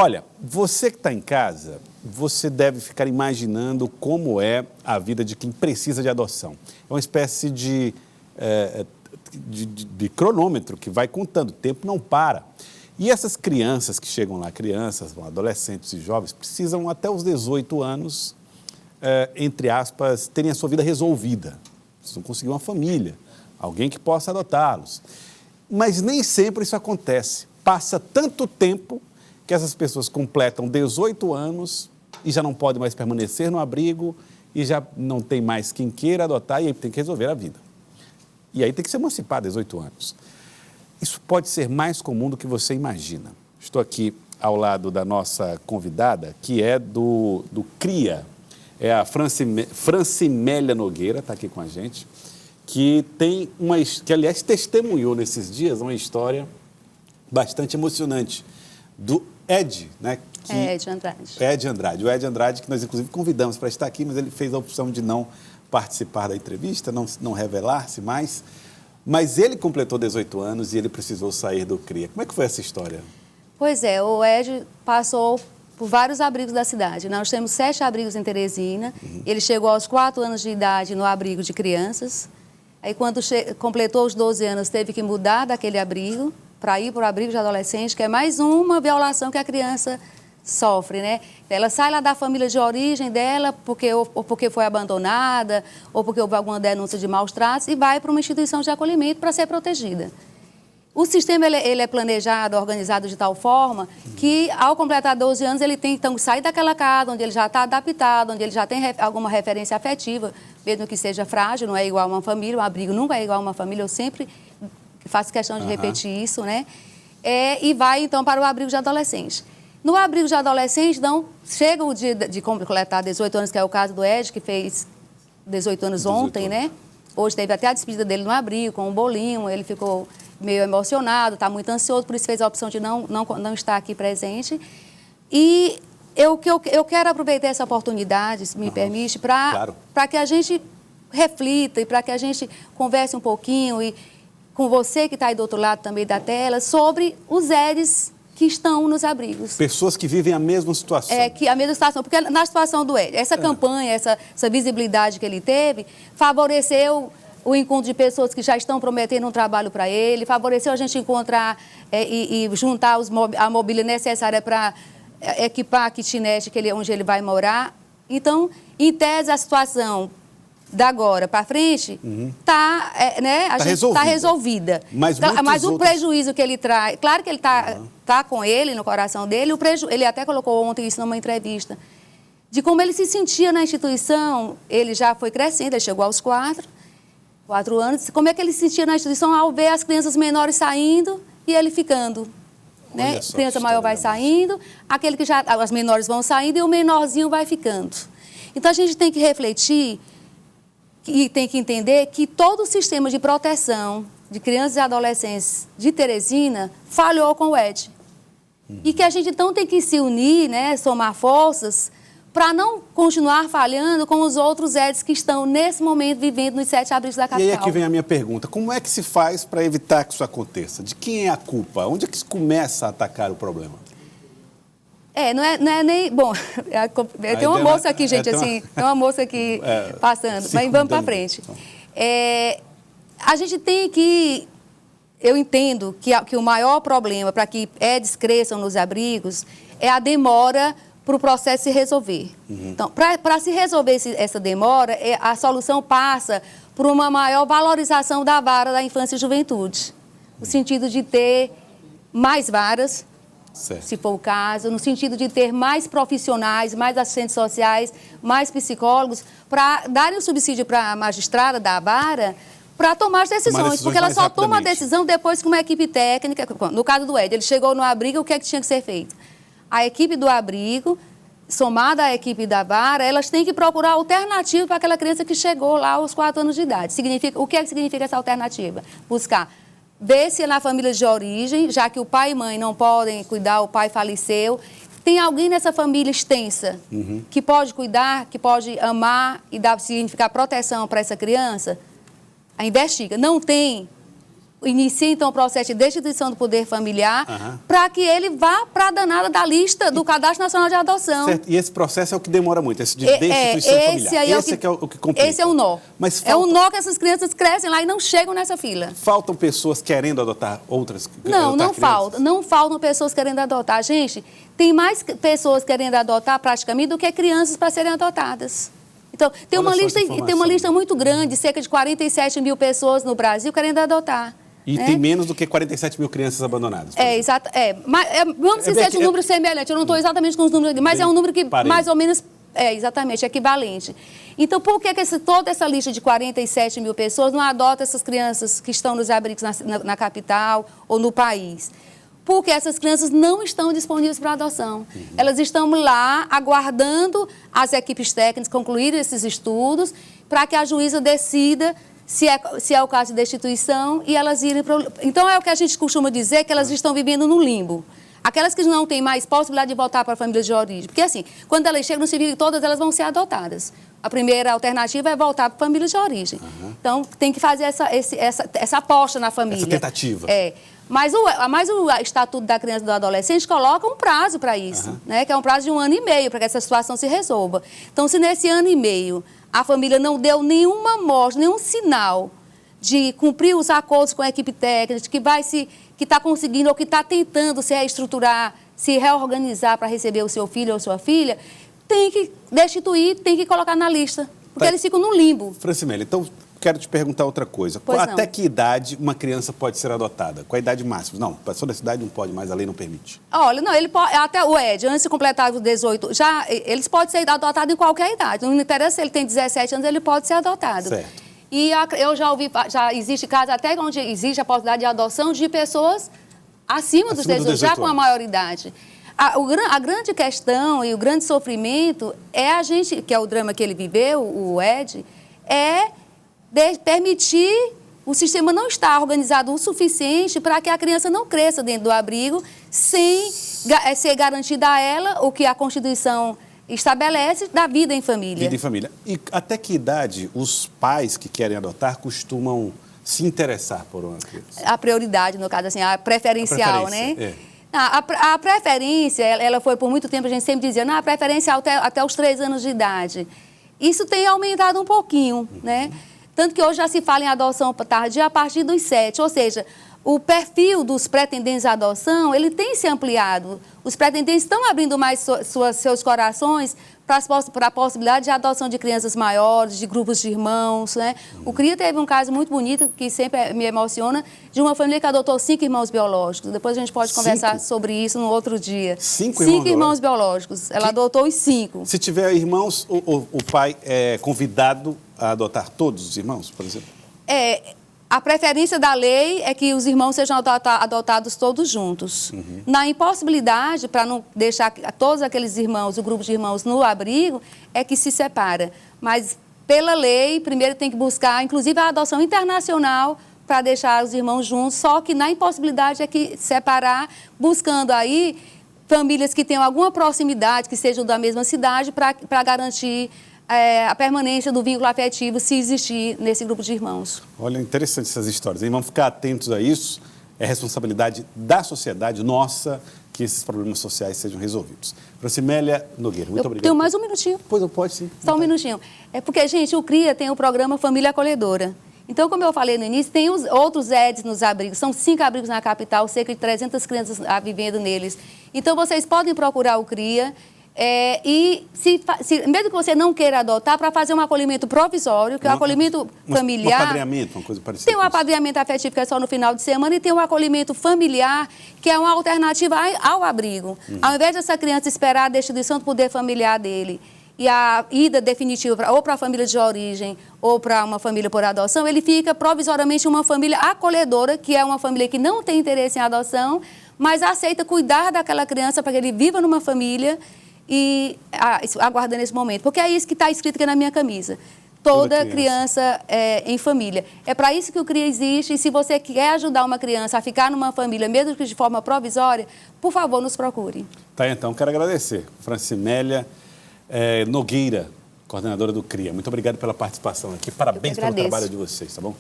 Olha, você que está em casa, você deve ficar imaginando como é a vida de quem precisa de adoção. É uma espécie de cronômetro que vai contando, o tempo não para. E essas crianças que chegam lá, crianças, adolescentes e jovens, precisam até os 18 anos, entre aspas, terem a sua vida resolvida. Precisam conseguir uma família, alguém que possa adotá-los. Mas nem sempre isso acontece. Passa tanto tempo que essas pessoas completam 18 anos e já não podem mais permanecer no abrigo e já não tem mais quem queira adotar e aí tem que resolver a vida. E aí tem que se emancipar, 18 anos. Isso pode ser mais comum do que você imagina. Estou aqui ao lado da nossa convidada, que é do CRIA. É a Francimélia Nogueira, está aqui com a gente, que aliás, testemunhou nesses dias uma história bastante emocionante do Ed, né? Ed Andrade. Ed Andrade. O Ed Andrade, que nós inclusive convidamos para estar aqui, mas ele fez a opção de não participar da entrevista, não revelar-se mais. Mas ele completou 18 anos e ele precisou sair do CRIA. Como é que foi essa história? Pois é, o Ed passou por vários abrigos da cidade. Nós temos 7 abrigos em Teresina. Ele chegou aos 4 anos de idade no abrigo de crianças. Aí, quando completou os 12 anos, teve que mudar daquele abrigo para ir para o abrigo de adolescente, que é mais uma violação que a criança sofre, né? Ela sai lá da família de origem dela, ou porque foi abandonada, ou porque houve alguma denúncia de maus tratos, e vai para uma instituição de acolhimento para ser protegida. O sistema ele é planejado, organizado de tal forma que, ao completar 12 anos, ele tem então que sair daquela casa onde ele já está adaptado, onde ele já tem alguma referência afetiva, mesmo que seja frágil, não é igual a uma família, um abrigo nunca é igual a uma família, eu sempre faço questão de repetir isso, né? E vai, então, para o abrigo de adolescente. No abrigo de adolescente, então, chega o dia de completar 18 anos, que é o caso do Ed, que fez 18 anos ontem, né? Hoje teve até a despedida dele no abrigo, com um bolinho, ele ficou meio emocionado, está muito ansioso, por isso fez a opção de não estar aqui presente. E eu quero aproveitar essa oportunidade, se me permite, para que a gente reflita e para que a gente converse um pouquinho, e com você que está aí do outro lado também da tela, sobre os Eds que estão nos abrigos. Pessoas que vivem a mesma situação. A mesma situação, porque na situação do Ed, essa campanha, essa visibilidade que ele teve, favoreceu o encontro de pessoas que já estão prometendo um trabalho para ele, favoreceu a gente encontrar e juntar a mobília necessária para equipar a kitnet onde ele vai morar. Então, em tese, a situação da agora para frente está resolvida. Mas o prejuízo que ele traz, claro que ele está com ele, no coração dele, ele até colocou ontem isso numa entrevista, de como ele se sentia na instituição. Ele já foi crescendo, ele chegou aos 4 anos, como é que ele se sentia na instituição ao ver as crianças menores saindo e ele ficando. Né? A criança maior vai saindo, as menores vão saindo e o menorzinho vai ficando. Então, a gente tem que refletir e tem que entender que todo o sistema de proteção de crianças e adolescentes de Teresina falhou com o Ed. E que a gente então tem que se unir, né, somar forças, para não continuar falhando com os outros Eds que estão, nesse momento, vivendo nos 7 abrigos da capital. E aí aqui vem a minha pergunta. Como é que se faz para evitar que isso aconteça? De quem é a culpa? Onde é que se começa a atacar o problema? Não é nem... Bom, tem uma moça aqui, gente, assim, tem uma moça aqui passando, mas vamos para frente. A gente tem que... Eu entendo que o maior problema para que Eds cresçam nos abrigos é a demora para o processo se resolver. Então, para se resolver essa demora, a solução passa por uma maior valorização da vara da infância e juventude, no sentido de ter mais varas, se for o caso, no sentido de ter mais profissionais, mais assistentes sociais, mais psicólogos, para darem o subsídio para a magistrada da vara para tomar as decisões, porque ela só toma a decisão depois que uma equipe técnica, no caso do Ed, ele chegou no abrigo, o que é que tinha que ser feito? A equipe do abrigo, somada à equipe da vara, elas têm que procurar alternativa para aquela criança que chegou lá aos 4 anos de idade. O que é que significa essa alternativa? Buscar ver se na família de origem, já que o pai e mãe não podem cuidar, o pai faleceu, tem alguém nessa família extensa que pode cuidar, que pode amar e significar proteção para essa criança? Investiga. Não tem? inicia, então, o processo de destituição do poder familiar para que ele vá para a danada da lista do Cadastro Nacional de Adoção. Certo. E esse processo é o que demora muito, esse de destituição familiar. Esse é o que complica. Esse é o nó. Mas é um nó que essas crianças crescem lá e não chegam nessa fila. Faltam pessoas querendo adotar outras Não faltam. Não faltam pessoas querendo adotar. Gente, tem mais pessoas querendo adotar praticamente do que crianças para serem adotadas. Então, tem uma lista muito grande, cerca de 47 mil pessoas no Brasil querendo adotar. E tem menos do que 47 mil crianças abandonadas. Exato. Vamos se seja um número semelhante, eu não estou exatamente com os números aqui, mas é um número que mais ou menos exatamente equivalente. Então, por que toda essa lista de 47 mil pessoas não adota essas crianças que estão nos abrigos na capital ou no país? Porque essas crianças não estão disponíveis para adoção. Elas estão lá aguardando as equipes técnicas concluírem esses estudos para que a juíza decida se é o caso de destituição e elas irem para o... Então, é o que a gente costuma dizer, que elas estão vivendo no limbo. Aquelas que não têm mais possibilidade de voltar para a família de origem. Porque, assim, quando elas chegam no civil, todas elas vão ser adotadas. A primeira alternativa é voltar para a família de origem. Então, tem que fazer essa aposta na família. Essa tentativa. Mas o Estatuto da Criança e do Adolescente coloca um prazo para isso, né? Que é um prazo de 1 ano e meio para que essa situação se resolva. Então, se nesse ano e meio a família não deu nenhuma mostra, nenhum sinal de cumprir os acordos com a equipe técnica, que está conseguindo ou que está tentando se reestruturar, se reorganizar para receber o seu filho ou sua filha, tem que destituir, tem que colocar na lista, porque eles ficam no limbo. Francimélia, então quero te perguntar outra coisa. Até que idade uma criança pode ser adotada? Qual a idade máxima? Não, passou dessa idade não pode mais, a lei não permite. Olha, não, ele pode, até o Ed, antes de completar os 18, eles podem ser adotados em qualquer idade. Não interessa se ele tem 17 anos, ele pode ser adotado. Certo. E eu já existe casos até onde existe a possibilidade de adoção de pessoas acima dos 18, já com a maioridade. A grande questão e o grande sofrimento é a gente, que é o drama que ele viveu, o Ed, permitir o sistema não estar organizado o suficiente para que a criança não cresça dentro do abrigo sem ser garantida a ela o que a Constituição estabelece da vida em família. Vida em família. E até que idade os pais que querem adotar costumam se interessar por uma criança? A prioridade, no caso, assim, a preferencial, né? A preferência, ela foi por muito tempo, a gente sempre dizia, a preferência até os 3 anos de idade. Isso tem aumentado um pouquinho, né? Tanto que hoje já se fala em adoção tardia a partir dos 7, ou seja, o perfil dos pretendentes à adoção, ele tem se ampliado. Os pretendentes estão abrindo mais seus corações para a possibilidade de adoção de crianças maiores, de grupos de irmãos, né? O CRIA teve um caso muito bonito, que sempre me emociona, de uma família que adotou 5 irmãos biológicos. Depois a gente pode conversar sobre isso no outro dia. 5 irmãos biológicos. Ela adotou os 5. Se tiver irmãos, o pai é convidado a adotar todos os irmãos, por exemplo? A preferência da lei é que os irmãos sejam adotados todos juntos. Na impossibilidade, para não deixar todos aqueles irmãos, o grupo de irmãos no abrigo, é que se separa. Mas, pela lei, primeiro tem que buscar, inclusive, a adoção internacional para deixar os irmãos juntos, só que na impossibilidade é que separar, buscando aí famílias que tenham alguma proximidade, que sejam da mesma cidade, para garantir a permanência do vínculo afetivo, se existir nesse grupo de irmãos. Olha, interessante essas histórias, hein? Vamos ficar atentos a isso. É responsabilidade da sociedade, nossa, que esses problemas sociais sejam resolvidos. Francimélia Nogueira, muito obrigado. Tenho mais um minutinho. Pois eu pode, sim. Só um minutinho. É porque, gente, o CRIA tem o programa Família Acolhedora. Então, como eu falei no início, tem os outros EDs nos abrigos. São 5 abrigos na capital, cerca de 300 crianças vivendo neles. Então, vocês podem procurar o CRIA. Mesmo que você não queira adotar, para fazer um acolhimento provisório, que é o acolhimento familiar. Um apadrinhamento, uma coisa parecida. Tem um apadrinhamento afetivo, que é só no final de semana, e tem um acolhimento familiar, que é uma alternativa ao abrigo. Ao invés dessa criança esperar a destituição do poder familiar dele e a ida definitiva ou para a família de origem ou para uma família por adoção, ele fica provisoriamente uma família acolhedora, que é uma família que não tem interesse em adoção, mas aceita cuidar daquela criança para que ele viva numa família e aguardando esse momento. Porque é isso que está escrito aqui na minha camisa. Toda criança em família. É para isso que o CRIA existe. E se você quer ajudar uma criança a ficar numa família, mesmo que de forma provisória, por favor, nos procure. Tá, então, quero agradecer. Francimélia Nogueira, coordenadora do CRIA. Muito obrigado pela participação aqui. Parabéns pelo trabalho de vocês, tá bom?